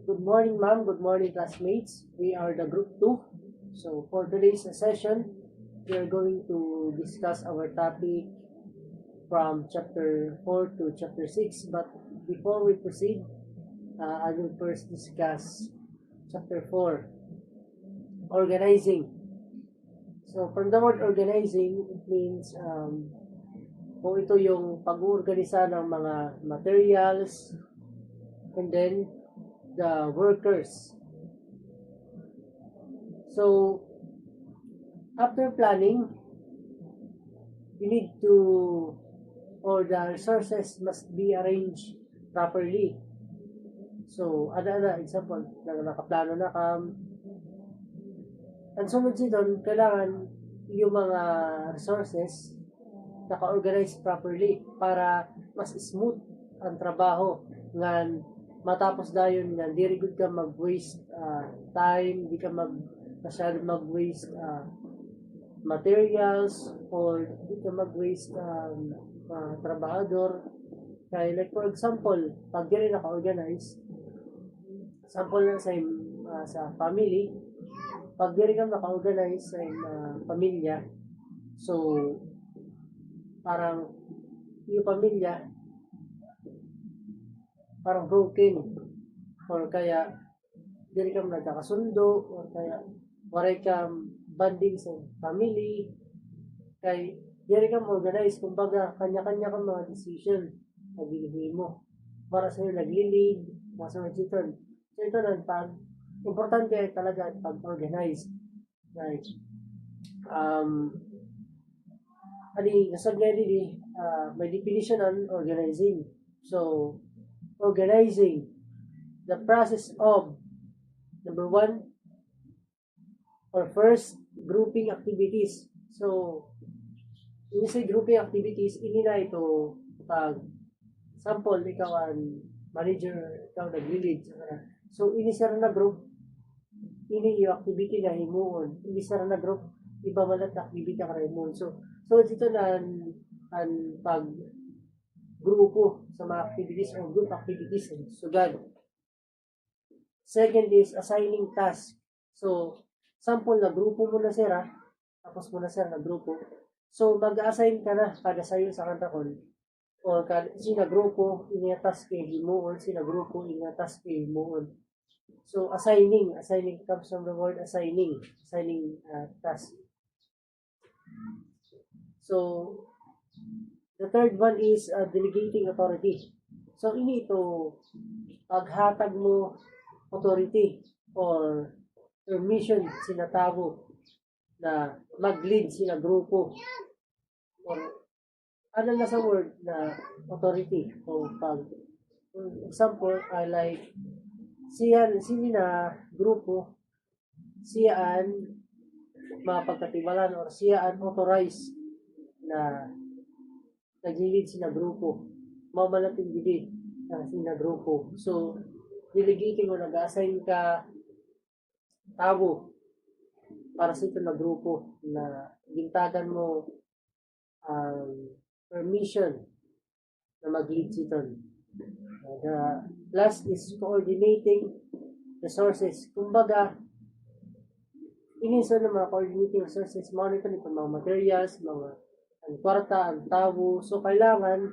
Good morning, ma'am. Good morning, classmates. We are the group 2. So, for today's session, we are going to discuss our topic from chapter 4 to chapter 6. But before we proceed, I will first discuss chapter 4, organizing. So, from the word organizing, it means kung ito yung pag-uorganisa ng mga materials and then the workers. So, after planning, you need to, or the resources must be arranged properly. So, ano example, nakaplano na ang sunod doon, kailangan yung mga resources naka-organize properly para mas smooth ang trabaho ngan matapos dayon nga diri gud ka mag-waste time, di ka masyado mag-waste materials or di ka mag-waste trabahador. Kaya like for example, pag diri naka-organize, sample lang sa family, pag diri ka naka-organize sa pamilya, so parang yung pamilya parang broken or kaya dili ka nagkakasundo or kaya waray ka bonding sa family kay dili ka organize, kumbaga kanya-kanya ka mga decision na ginihimo para sa'yo naglilid nasa machiton. So ito lang, pag importante talaga pag-organize, right? Nasab nga din may definition on organizing. So, organizing, the process of, number 1, or first, grouping activities. So, when you say grouping activities, ini na ito, pag, sample, ikaw ang manager, ikaw nag-lead. So, ini sara na group, ini yung activity na himuon. Ini sara na group, iba malat na activity ka himuon. So dito na ang pag-grupo sa mga activities or group activities. Sugad. Second is assigning task. So, sample na grupo mo na sira, tapos mo na sir na grupo. So, mag-assign ka na kada sayo sa kantakon. Or sina grupo, inya task kay himuon, sina grupo, inya task kay himuon. So, assigning comes from the word assigning task. So, the third one is delegating authority. So, ini ito, paghatag mo authority or permission sinatabo na mag-lead sina grupo. Or, ano na sa word na authority? O pag, for example, like, sino na grupo, siyaan mapagkatibalan or siyaan authorized na nag-lead sina grupo, mamalating gidi sina grupo. So, delegating mo, nag-assign ka tabo para sa ito na grupo na gintagan mo permission na mag-lead sito. The last is coordinating resources. Kumbaga, iniso ng mga coordinating resources, monitor nito mga materials, mga ang kwarta, ang tabo. So, kailangan,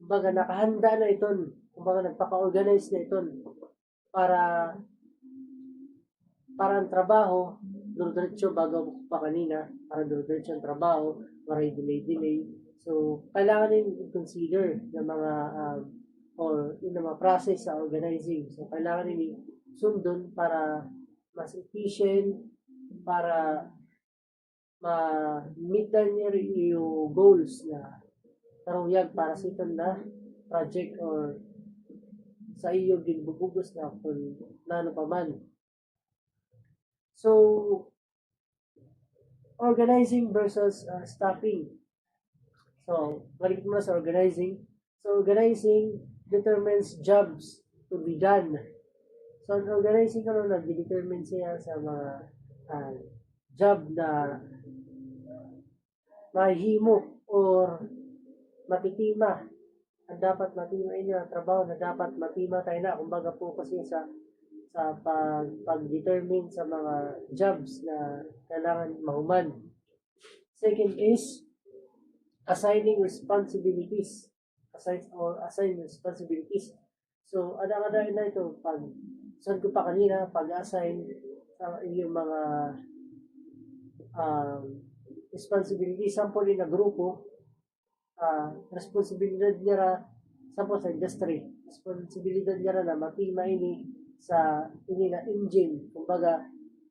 kumbaga, nakahanda na ito. Kumbaga, nagpaka-organize na ito para ang trabaho, dulo-diretso bago pa kanina, para dulo-diretso ang trabaho, maray delay. So, kailangan din i-consider ng mga or yung mga process sa organizing. So, kailangan din sundon para mas efficient, para ma-meet na niya yung goals na taruyag para sa ito na project or sa iyo ginbubugos na kung nano pa man. So, organizing versus staffing. So, balik mo na sa organizing. So, organizing determines jobs to be done. So, organizing ka na nag-determine siya sa mga job na mahimo or matitima ang dapat matimay niya, trabaho na dapat matimatay na, kumbaga focus niya sa pag-determine sa mga jobs na kailangan mahuman. Second is assigning responsibilities. Assign responsibilities. So, ada-ada na ito, saan ko pa kanina, pag-assign sa yung mga responsibilities, sample na grupo, responsibilidad niya sample sa industry, responsibilidad niya na matima ini sa ini na engine, kumbaga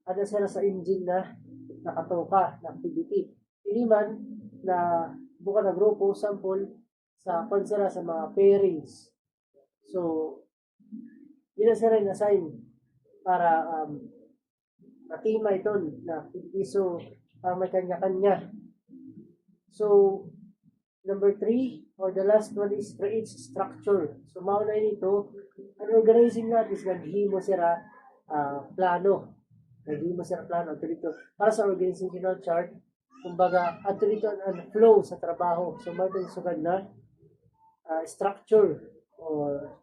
ada sila sa engine na nakatoka na activity. Ini man na buka na grupo, sample sa pansara sa mga pairings. So, yun na sila na-assign para matima ito na activity. So, may kanya-kanya. So, number 3, or the last one is create structure. So, mauna nito, ang organizing natin is naghimo sila plano. Naghimo sila plano. Ito dito, para sa organizational chart, kumbaga, ito dito ang flow sa trabaho. So, may ito sugad na structure or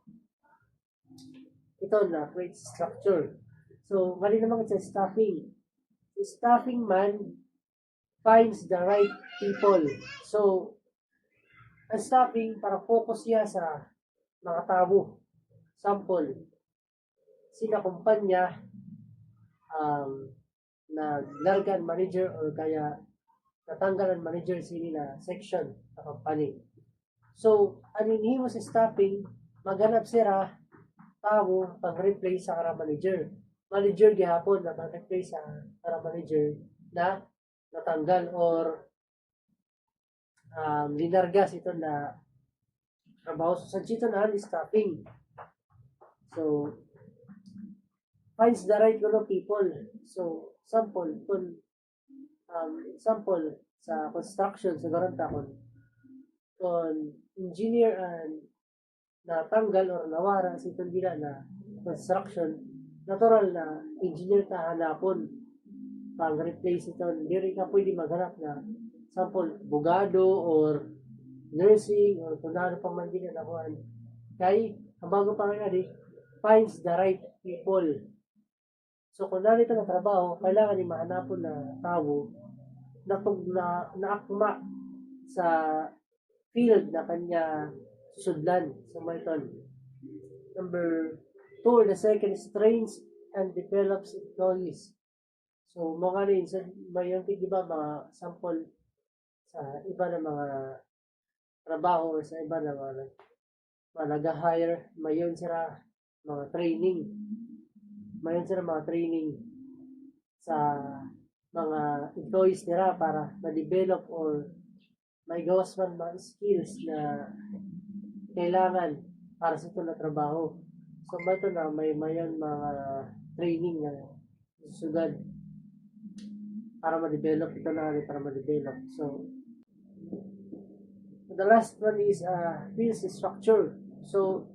ito na create structure. So, mali naman sa staffing. Staffing man finds the right people. So, ang staffing para focus siya sa mga tao. Sample, sila kumpanya naglargan manager or kaya natanggalan manager sila section sa company. So, anin mo sa staffing, maghanap sila tao pang-replace sa kara manager. Manager gihapon na pang-replace sa kara manager na natanggal or linargas ito na trabaho. So, sa dito na staffing. So, finds the right group of people. So, sample sa construction, sa garanta kung engineer and natanggal or nawara sa itong gila na construction, natural na engineer ta hanapon pang replace ito. Hindi ka pwede maghanap na sample bugado or nursing or kung ano pang man din na kuhan. Kaya, ang bago pa nga finds the right people. So, kung narito na trabaho, kailangan ni mahanapon na tao na naakma sa field na kanya susudlan sa marathon. Number 2, the second is trains and develops employees. So, mga rin, may yung diba, mga sample sa iba na mga trabaho or sa iba na mga nag-hire, mayon sila mga training. Mayon sila mga training sa mga employees nila para ma-develop or may gawas man mga skills na kailangan para sa ito na trabaho. So, ba ito na may mayon mga training na susugad para ma-develop ito na para ma-develop. So, the last one is field structure. So,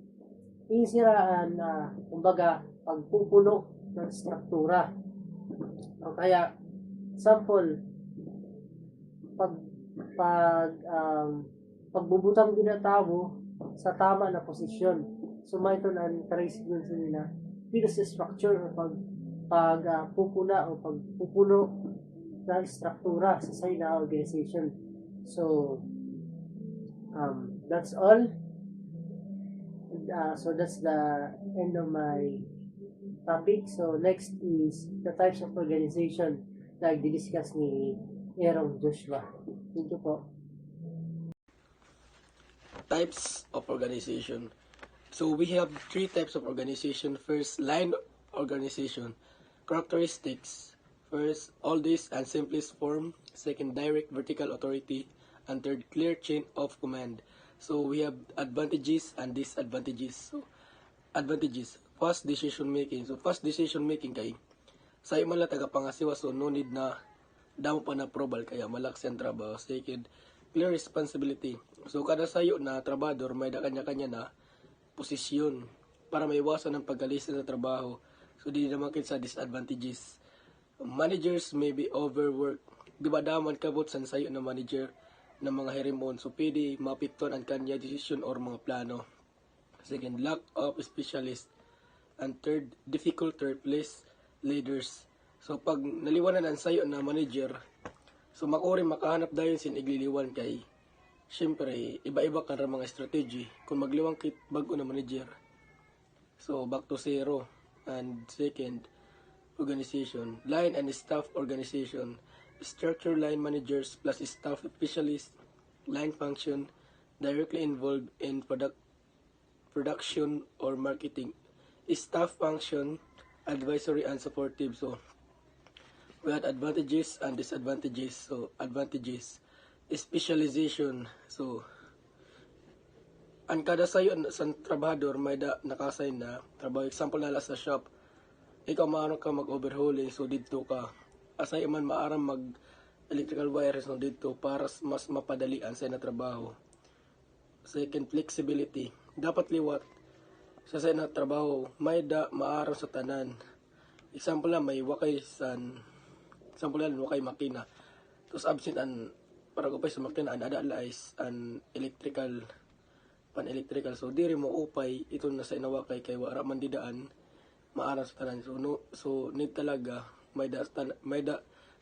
inisiraan na kumbaga pagpupuno ng struktura. O kaya, sample, pagbubutang din ng tao sa tama na posisyon. So, may ito na trace dun sa nila. Field structure o pagpupuna o pagpupuno ng struktura sa na organization. So, that's all. So that's the end of my topic. So next is the types of organization na i-discuss ni Erong Joshua. Thank you po. Types of organization. So we have 3 types of organization. First, line organization. Characteristics. First, oldest and simplest form. Second, direct vertical authority. And third, clear chain of command. So we have advantages and disadvantages. So advantages, fast decision making. So fast decision making kay sa man la tagapangasiwa, so no need na damo pa na approval kaya malaksi ang trabaho. Second, clear responsibility. So kada sayo na trabador may da kanya-kanya na posisyon para maiwasan ang pagkalista sa trabaho. So di naman sa disadvantages. Managers may be overworked. Di ba daman kabot sa sayo na manager ng mga hirimon. So, pwede mapiktuan ang kanya decision or mga plano. Second, lack of specialist. And third, difficult to replace leaders. So, pag naliwanan ang sayo na manager, so makuri makahanap dayon sin igliliwan kay syempre, iba-iba ka mga strategy kung magliwang kit bago na manager. So, back to zero. And second, organization. Line and staff organization. Structure line managers plus staff specialists, line function, directly involved in production or marketing. Staff function, advisory and supportive. So, we had advantages and disadvantages. So, advantages. Specialization. So, ang kada sayo sa trabahador may nakasign na trabaho. Example nala sa shop, ikaw maano ka mag-overhauling, so dito ka. Asay man maaram mag-electrical wires, so dito para mas mapadalian sa na trabaho. Second, flexibility. Dapat liwat sa na trabaho, may maaram sa tanan. Example na may wakay example na wakay makina. Tapos absent an para upay sa makina an adalize an pan-electrical. So diri mo upay ito na sa inawakay kay wara man didaan maaram sa tanan. So need talaga may da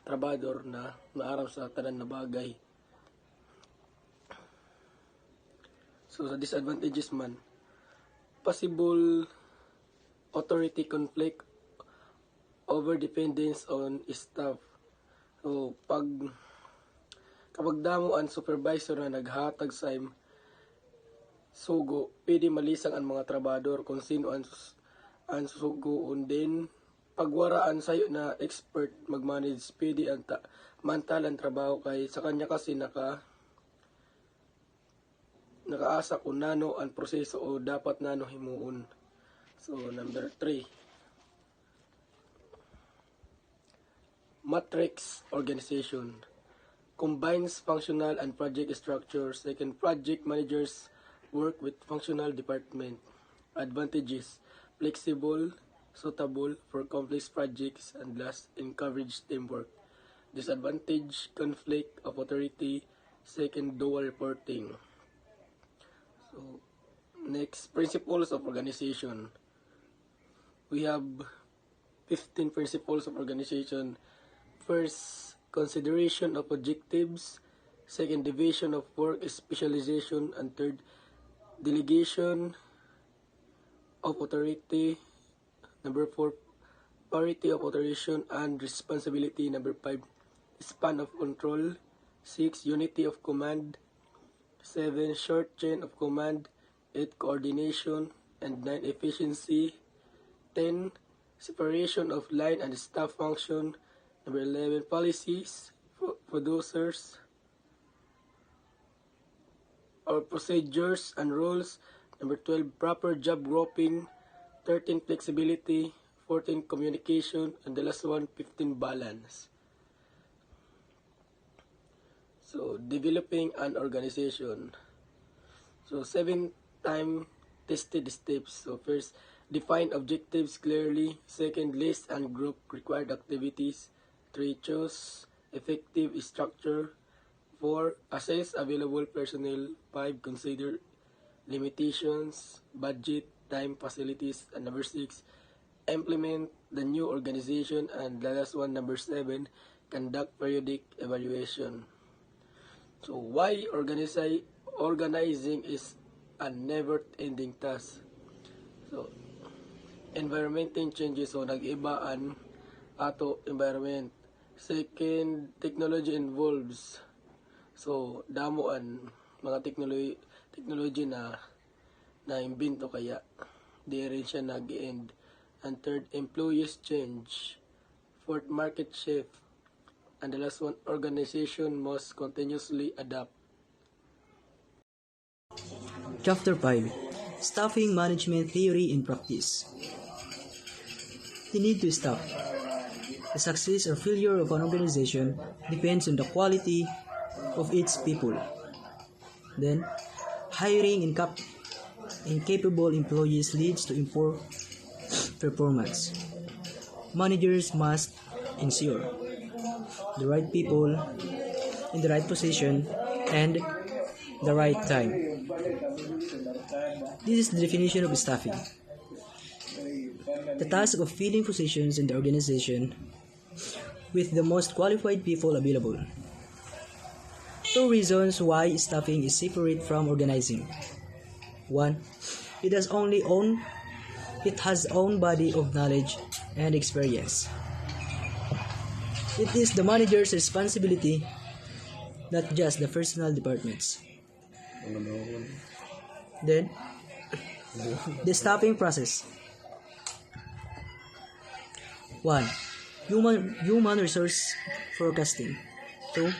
trabador na maaram sa tanan na bagay. So sa disadvantages man, possible authority conflict, over dependence on staff. So kapag damo ang supervisor na naghatag sa sugo, pwede malisang ang mga trabador kung sino ang sugo. Din pagwaraan sayo na expert mag-manage, pwede ang mantalan trabaho kay sa kanya kasi nakaasa kung nano ang proseso o dapat nano himuon. So number 3, matrix organization combines functional and project structures. Second, project managers work with functional department. Advantages: flexible, suitable for complex projects, and last, encourage teamwork. Disadvantage: conflict of authority. Second, dual reporting. So, next, principles of organization. We have 15 principles of organization. First, consideration of objectives. Second, division of work, specialization. And third, delegation of authority. Number 4, parity of authorization and responsibility. Number 5, span of control. 6, unity of command. 7, short chain of command. 8, coordination. And 9, efficiency. 10, separation of line and staff function. Number 11, policies, producers, or procedures and rules. Number 12, proper job grouping. 13, flexibility. 14, communication. And the last one, 15, balance. So, developing an organization. So, 7 time tested steps. So, first, define objectives clearly. Second, list and group required activities. 3, choose effective structure. 4, assess available personnel. 5, consider limitations, budget, time, facilities. And number 6, implement the new organization. And the last one, number 7, conduct periodic evaluation. So why organizing is a never-ending task. So environment changes, so nag-ibaan ato environment. Second, technology involves, so damuan mga technology na imbento kaya di rin siya nag-end. And third, employees change. Fourth, market shift. And the last one, organization must continuously adapt. Chapter 5, Staffing Management Theory in Practice. You need to staff. The success or failure of an organization depends on the quality of its people. Then, hiring incapable employees leads to poor performance. Managers must ensure the right people in the right position and the right time. This is the definition of staffing. The task of filling positions in the organization with the most qualified people available. 2 reasons why staffing is separate from organizing. 1. It has own body of knowledge and experience. It is the manager's responsibility, not just the personal departments. Then, the staffing process. 1. Human resource forecasting. 2.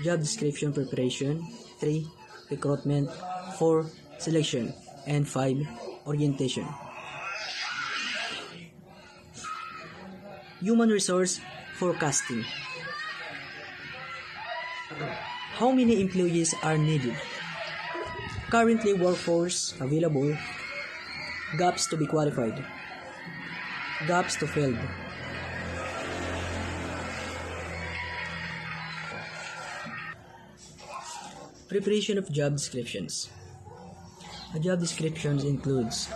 Job description preparation. 3. Recruitment. 4. Selection. And 5. Orientation. Human resource forecasting. How many employees are needed? Currently workforce available. Gaps to be qualified. Gaps to filled. Preparation of job descriptions. A job description includes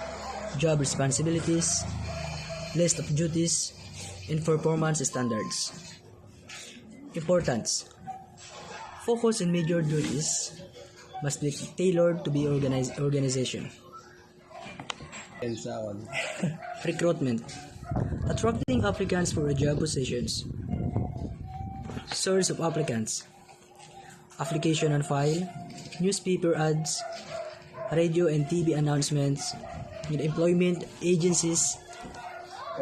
job responsibilities, list of duties, and performance standards. Importance. Focus on major duties must be tailored to the organization. And so on. Recruitment. Attracting applicants for job positions. Source of applicants. Application on file, newspaper ads, radio and TV announcements, and employment agencies,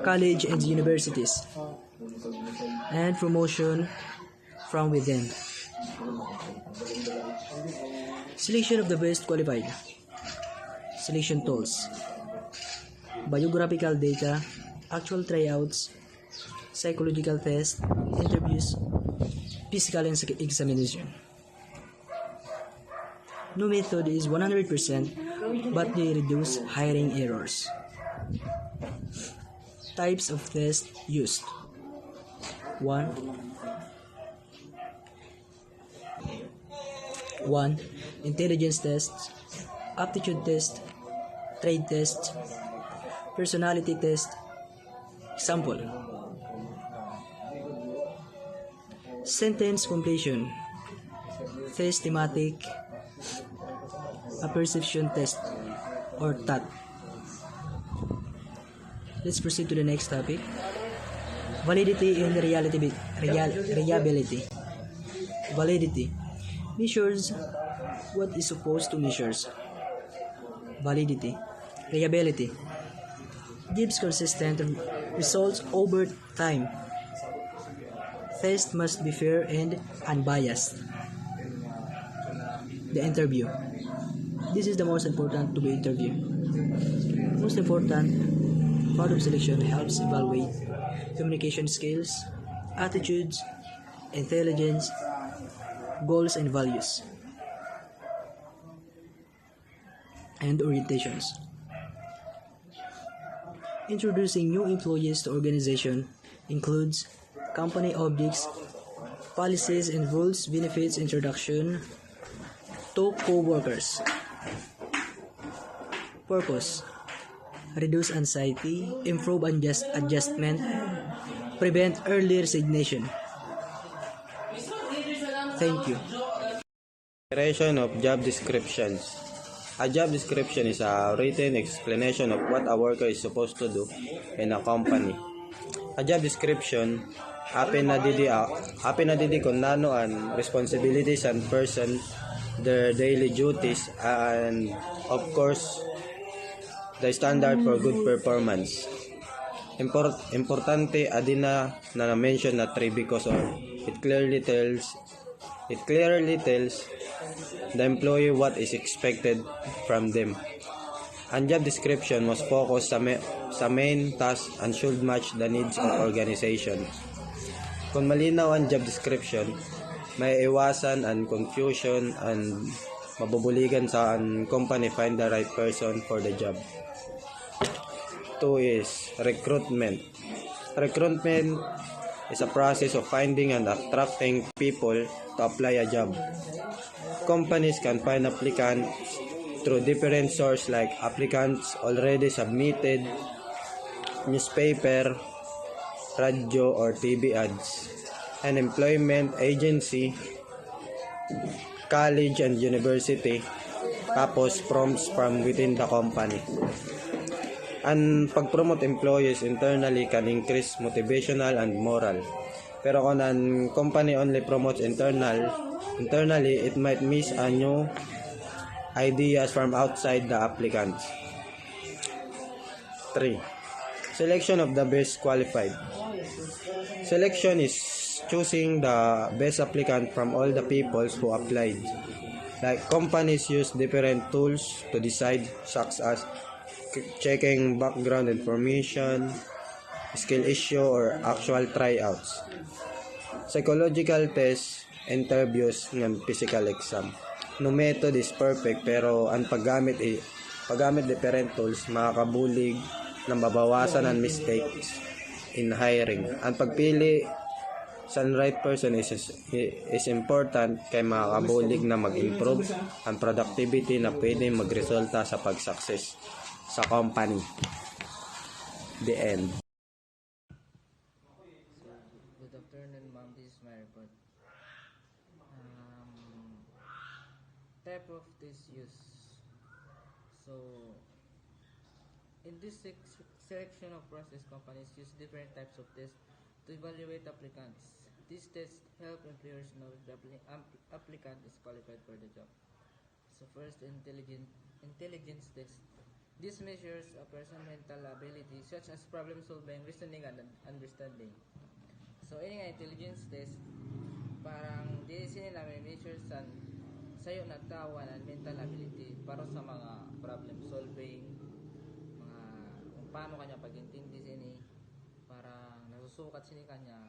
college and universities, and promotion from within. Selection of the best qualified. Selection tools. Biographical data, actual tryouts, psychological tests, interviews, physical examination. No method is 100%, but they reduce hiring errors. Types of tests used. 1. Intelligence tests, aptitude test, trade test, personality test. Example. Sentence completion, test thematic, a perception test, or TAT. Let's proceed to the next topic. Validity and reliability. Validity measures what is supposed to measure. Validity. Reliability gives consistent results over time. Test must be fair and unbiased. The interview. This is the most important to be interviewed. Most important part of selection helps evaluate communication skills, attitudes, intelligence, goals and values, and orientations. Introducing new employees to organization includes company objects, policies and rules, benefits, introduction to co-workers. Purpose: reduce anxiety, improve adjustment, prevent early resignation. Thank you. Preparation of job descriptions. A job description is a written explanation of what a worker is supposed to do in a company. A job description apin na didi kung nano ang responsibilities and person, their daily duties, and of course the standard for good performance. Importante adina na mention na 3 because it clearly tells the employee what is expected from them. Ang job description must focus sa main task and should match the needs of organization. Kung malinaw ang job description, may iwasan ang confusion and mabubuligan sa ang company find the right person for the job. 2 is recruitment. Recruitment is a process of finding and attracting people to apply a job. companies can find applicants through different sources like applicants already submitted, newspaper, radio or TV ads, an employment agency, college and university, tapos prompts from within the company. And pag-promote employees internally can increase motivational and moral. Pero kung an company only promotes internally, it might miss a new ideas from outside the applicants. 3. Selection of the best qualified. Selection is choosing the best applicant from all the people who applied. Like companies use different tools to decide, such as checking background information, skill issue, or actual tryouts. Psychological tests, interviews, ng physical exam. No method is perfect pero ang paggamit different tools makakabulig na mabawasan ang mistakes in hiring. Ang pagpili sa right person is important kay makakabulig na mag-improve ang productivity na pwede magresulta sa pag-success sa company. The end. Good afternoon, ma'am. This is my report. Type of test use. So, in this selection of process, companies use different types of tests to evaluate applicants. These tests help employers know if the applicant is qualified for the job. So, first, intelligence test. This measures a person's mental ability such as problem solving, reasoning, and understanding. So, ini nga intelligence test, parang di sila may measure sayo na tawa ng mental ability para sa mga problem solving, mga kung paano kanya pag-intindi sini, parang nasusukat sini kanya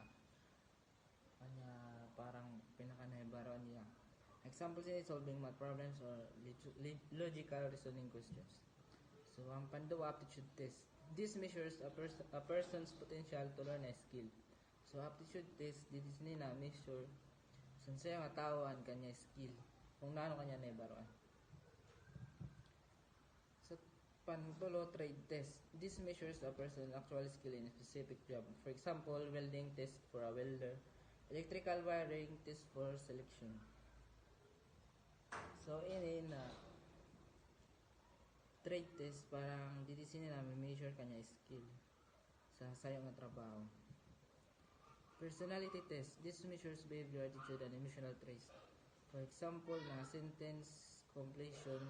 parang pinaka-nahibaroan niya. Example sini solving math problems or logical reasoning questions. So, ang pandawa, aptitude test. This measures a person's potential to learn a skill. So, aptitude test, dito na measure sa'yo nga tawaan kanya skill. Kung naano kanya naibaroan. So, pantulo, trade test. This measures a person's actual skill in a specific job. For example, welding test for a welder. Electrical wiring test for selection. So, ini na trade test, parang dito na measure kanya skill sa sayo nga trabaho. Personality test. This measures behavior, attitude, and emotional traits. For example, mga sentence completion,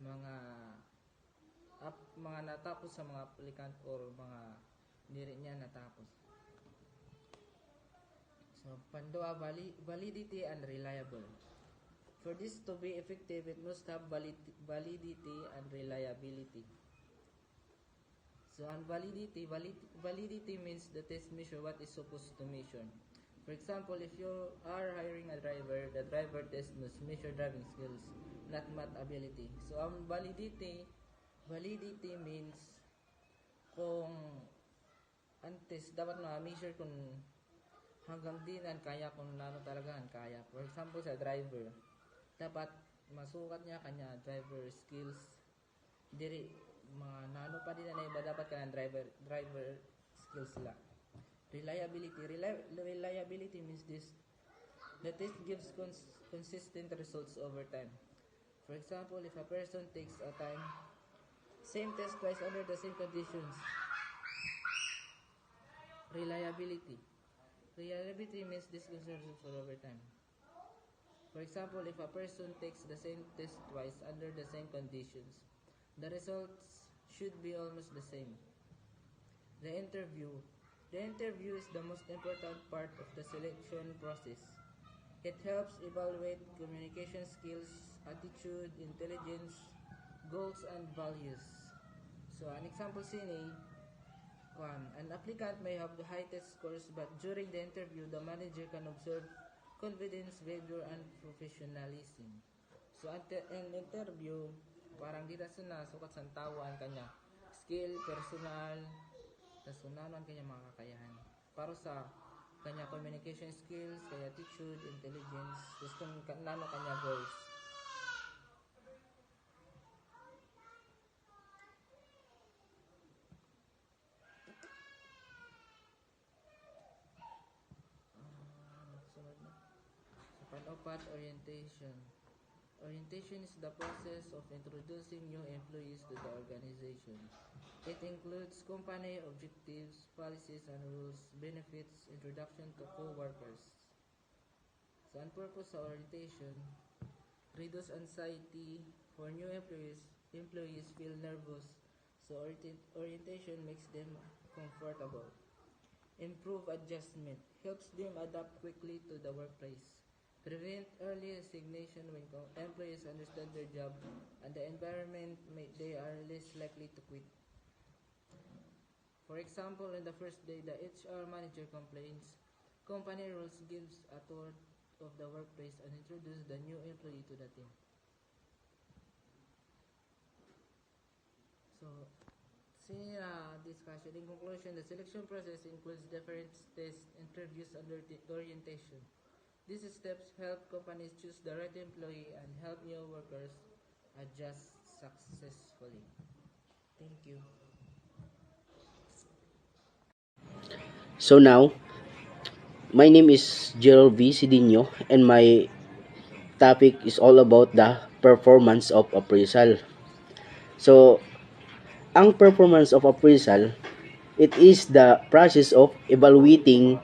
mga natapos sa mga applicant or mga niri niya natapos. So, pandoa, validity and reliable. For this to be effective, it must have validity and reliability. So, on validity means the test measure what is supposed to measure. For example, if you are hiring a driver, the driver test must measure driving skills, not math ability. So, on validity means kung ang test dapat ma-measure kung hanggang dinan kaya kung ano talaga ang kaya. For example, sa driver, dapat masukat niya kanya driver skills. Diri mga nano pa din na iba dapat ka ng driver skills sila. Reliability means this: the test gives consistent results over time. For example, if a person takes a same test twice under the same conditions. Reliability means this consists for over time. For example, if a person takes the same test twice under the same conditions, the results should be almost the same. The interview is the most important part of the selection process. It helps evaluate communication skills, attitude, intelligence, goals, and values. So, an example sini, an applicant may have the high test scores, but during the interview, the manager can observe confidence, behavior, and professionalism. So, in interview, parang dito na sukat sa tawaan kanya skill, personal, tas unanan kanya mga kakayahan. Para sa kanya communication skills, kanya attitude, intelligence, tapos kung nano kanya goals. Sunod na. So, panopat, orientation. Orientation is the process of introducing new employees to the organization. It includes company objectives, policies and rules, benefits, introduction to co-workers. So, ang purpose sa orientation, reduce anxiety for new employees. Employees feel nervous, so orientation makes them comfortable. Improve adjustment, helps them adapt quickly to the workplace. Prevent early resignation when employees understand their job and the environment, they are less likely to quit. For example, on the first day, the HR manager complains. Company rules gives a tour of the workplace and introduce the new employee to the team. So, discussion. In conclusion, the selection process includes different tests, interviews, and orientation. These steps help companies choose the right employee and help new workers adjust successfully. Thank you. So now, my name is Gerald V. Sidinho and my topic is all about the performance of appraisal. So, ang performance of appraisal, it is the process of evaluating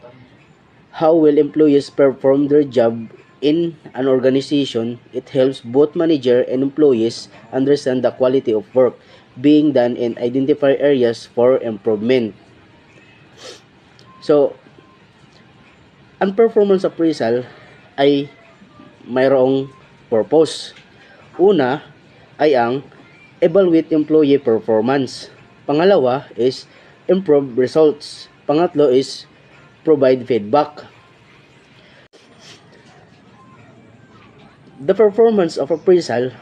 how well employees perform their job in an organization. It helps both manager and employees understand the quality of work being done and identify areas for improvement. So, ang performance appraisal ay mayroong purpose. Una ay ang evaluate employee performance. Pangalawa is improve results. Pangatlo is provide feedback. The performance of appraisal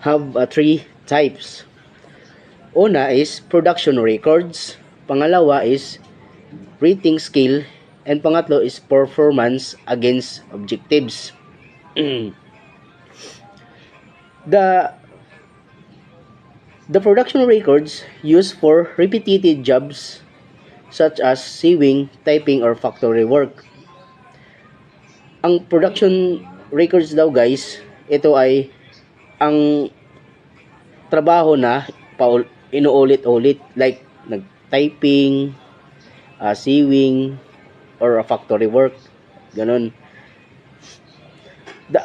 have three types. Una is production records. Pangalawa is rating scale. And pangatlo is performance against objectives. The production records used for repetitive jobs such as sewing, typing, or factory work. Ang production records daw guys, ito ay ang trabaho na inuulit-ulit like nag-typing, sewing, or a factory work. Ganon. The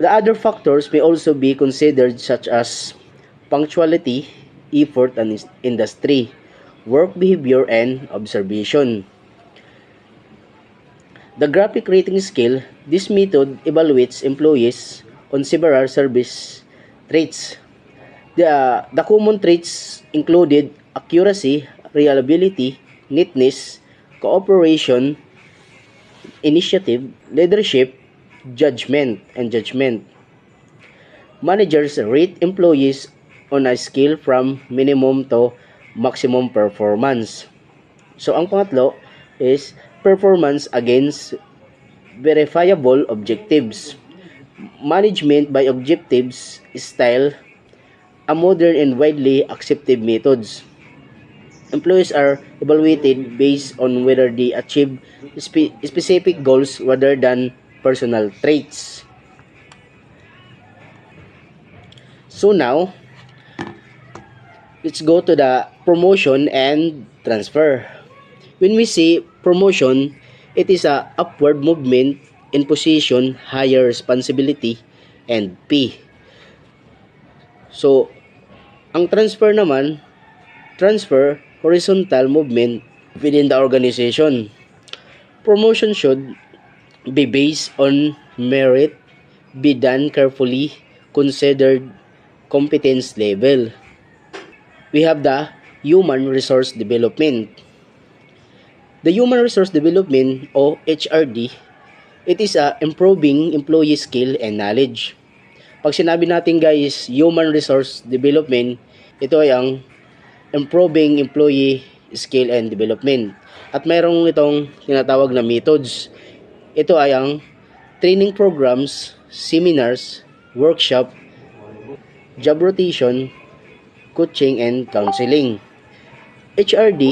other factors may also be considered such as punctuality, effort, and industry, work behavior, and observation. The graphic rating scale, this method evaluates employees on several service traits. The common traits included accuracy, reliability, neatness, cooperation, initiative, leadership, judgment. Managers rate employees on a scale from minimum to maximum performance. So, ang pangatlo is performance against verifiable objectives. Management by objectives style, a modern and widely accepted methods. Employees are evaluated based on whether they achieve specific goals rather than personal traits. So now, let's go to the promotion and transfer. When we say promotion, it is a upward movement in position, higher responsibility, and pay. So, ang transfer naman, horizontal movement within the organization. Promotion should be based on merit, be done carefully, considered competence level. We have the human resource development. The human resource development o HRD, it is improving employee skill and knowledge. Pag sinabi natin guys, human resource development, ito ay ang improving employee skill and development. At mayroong itong tinatawag na methods. Ito ay ang training programs, seminars, workshop, job rotation, coaching, and counseling. HRD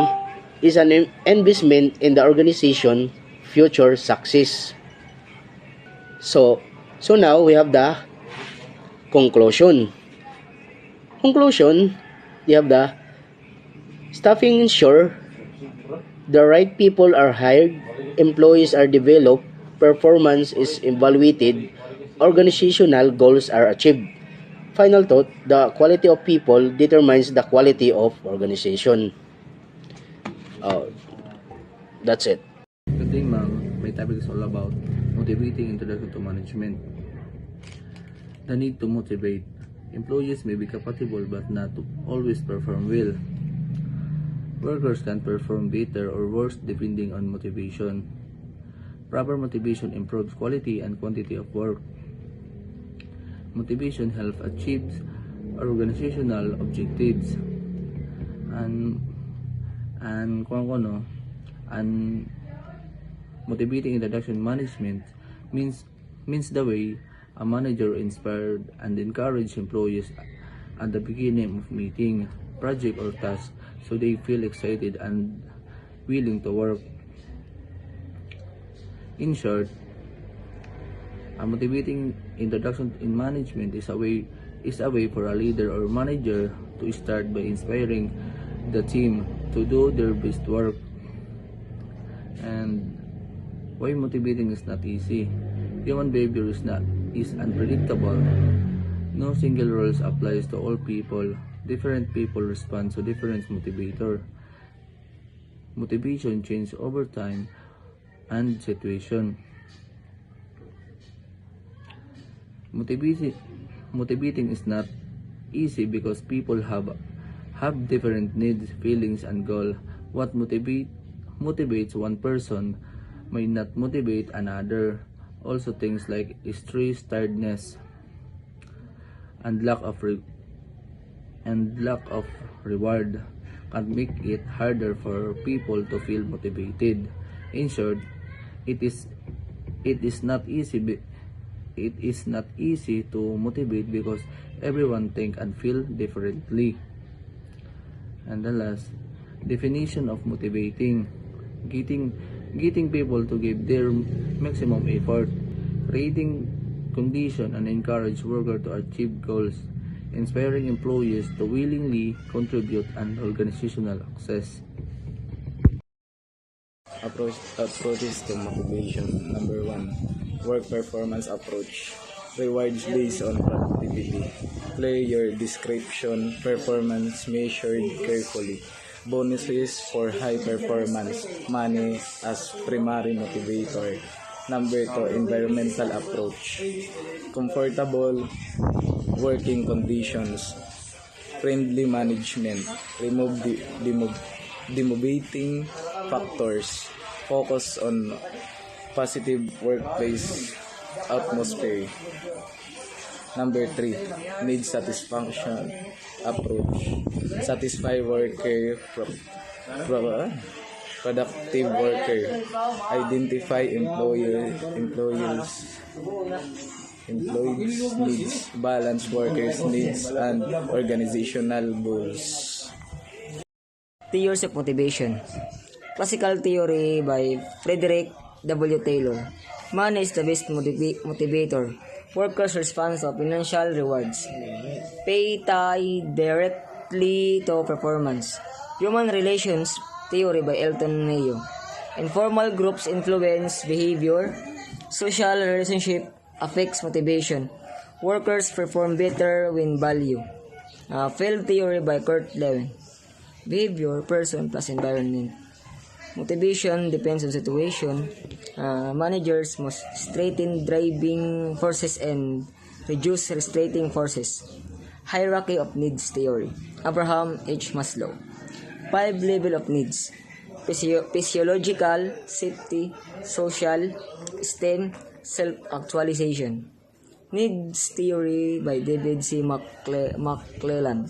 is an investment in the organization future success. So now we have the conclusion. We have the staffing ensure the right people are hired, employees are developed, performance is evaluated, organizational goals are achieved. Final thought, the quality of people determines the quality of organization. That's it. Good day, ma'am. My topic is all about motivating introduction to management. The need to motivate. Employees may be capable but not to always perform well. Workers can perform better or worse depending on motivation. Proper motivation improves quality and quantity of work. Motivation helps achieve organizational objectives. And motivating introduction management means the way a manager inspired and encourage employees at the beginning of meeting, project or task so they feel excited and willing to work. In short, a motivating introduction in management is a way for a leader or manager to start by inspiring the team to do their best work. And why motivating is not easy? Human behavior is unpredictable. No single rules applies to all people. Different people respond to different motivator. Motivation changes over time and situation. Motivating is not easy because people have different needs, feelings, and goals. What motivates one person may not motivate another. Also, things like stress, tiredness, and lack of reward can make it harder for people to feel motivated. In short, it is not easy. It is not easy to motivate because everyone think and feel differently. And the last definition of motivating: getting people to give their maximum effort, creating condition and encourage workers to achieve goals, inspiring employees to willingly contribute and organizational success. Approaches to motivation. Number 1, work performance approach. Rewards based on productivity. Clear your description, performance measured carefully. Bonuses for high performance. Money as primary motivator. Number 2, environmental approach. Comfortable working conditions. Friendly management. Remove demotivating factors. Focus on positive workplace atmosphere. Number 3, need satisfaction approach. Satisfy worker, productive worker. Identify employees needs, balance workers needs and organizational goals. Theories of motivation. Classical theory by Frederick W. Taylor. Money is the best motivator. Workers respond to financial rewards. Pay tie directly to performance. Human relations theory by Elton Mayo. Informal groups influence behavior. Social relationship affects motivation. Workers perform better when value. Field theory by Kurt Lewin. Behavior, person plus environment. Motivation depends on situation. Managers must straighten driving forces and reduce restraining forces. Hierarchy of needs theory. Abraham H. Maslow. 5 level of needs. Physiological, safety, social, STEM, self-actualization. Needs theory by David C. McClellan.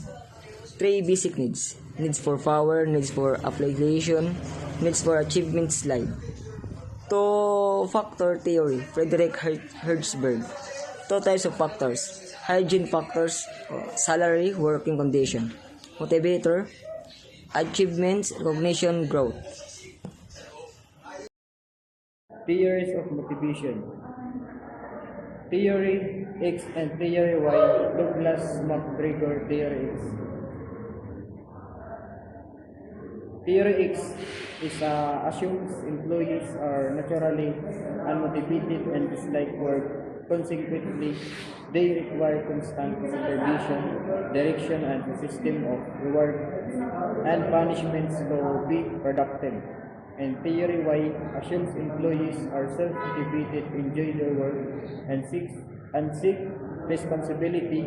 3 basic needs: needs for power, needs for application, needs for achievement slide. To factor theory, Frederick Hertzberg. Two types of factors: hygiene factors, salary, working condition; motivator, achievements, recognition, growth. Theories of motivation. Theory X and Theory Y. Douglas MacGregor Theory X. Theory X assumes employees are naturally unmotivated and dislike work. Consequently, they require constant supervision, direction, and a system of reward and punishments to be productive. And Theory Y assumes employees are self-motivated, enjoy their work, and seek responsibility.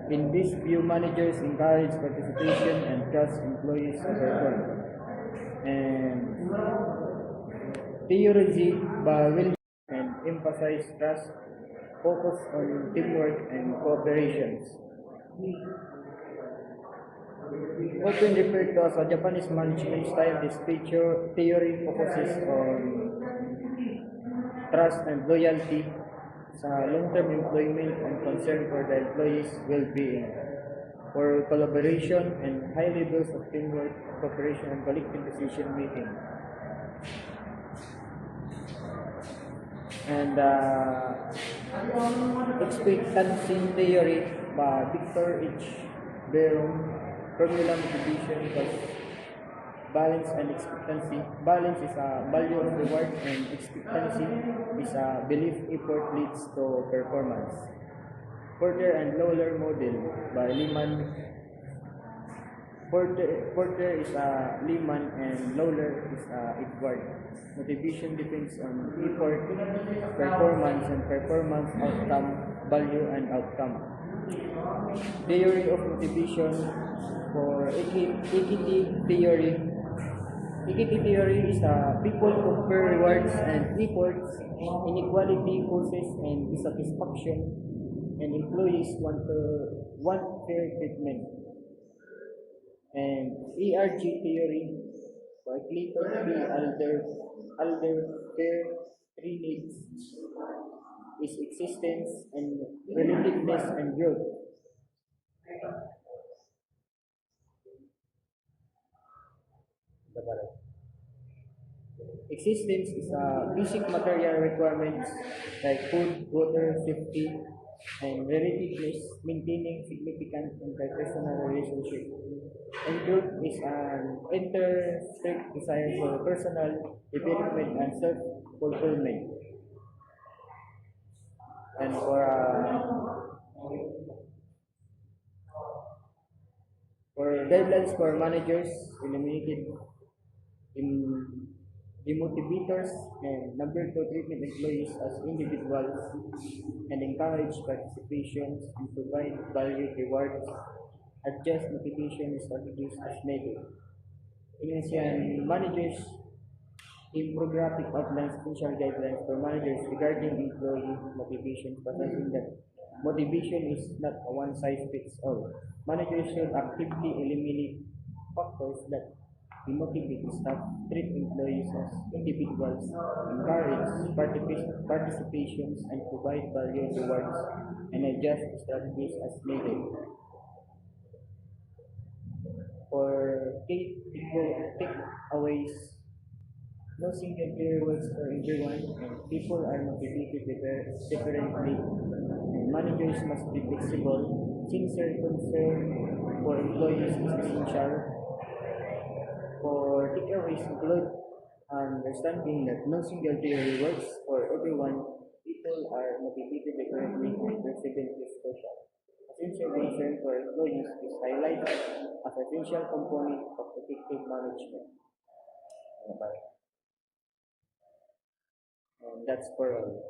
In this view, managers encourage participation and trust employees to perform. And Theory Z by William and emphasize trust, focus on teamwork and cooperations. Often referred to as a Japanese management style, this theory focuses on trust and loyalty sa long-term employment and concern for the employees' well-being, for collaboration and high levels of teamwork, cooperation, and collective decision-making. And expectancy theory by Victor H. Baron. Formula motivation equals balance and expectancy. Balance is a value of reward, and expectancy is a belief effort leads to performance. Porter and Lawler model by Lehman. Porter is a Lehman and Lawler is a Edward. Motivation depends on effort, performance, and performance outcome, value, and outcome. Theory of motivation for equity theory. Equity theory is people compare rewards and efforts, inequality causes and dissatisfaction, and employees want fair treatment. And ERG theory by Clifford B. Alder fair three needs is existence and relativeness and growth. Existence is basic material requirements like food, water, safety, and relativeness, maintaining significant interpersonal relationship. And growth is an intrinsic desire for personal development and self-fulfillment. And for guidelines for managers, eliminated in demotivators, and number two, treatment employees as individuals and encourage participation and provide value rewards, adjust motivation strategies as needed. Initial managers infographic outlines essential guidelines for managers regarding employee motivation, emphasizing that motivation is not a one-size-fits-all. Managers should actively eliminate factors that demotivate staff, treat employees as individuals, encourage participations, and provide value rewards, and adjust strategies as needed. For takeaways, no single clear works for everyone, and people are motivated differently. And managers must be flexible. Sincere concern for employees is essential. For takeaways include understanding that no single theory works for everyone. People are motivated differently, and flexibility is crucial. Sincere concern for employees is highlighted as an essential component of effective management. And that's for all.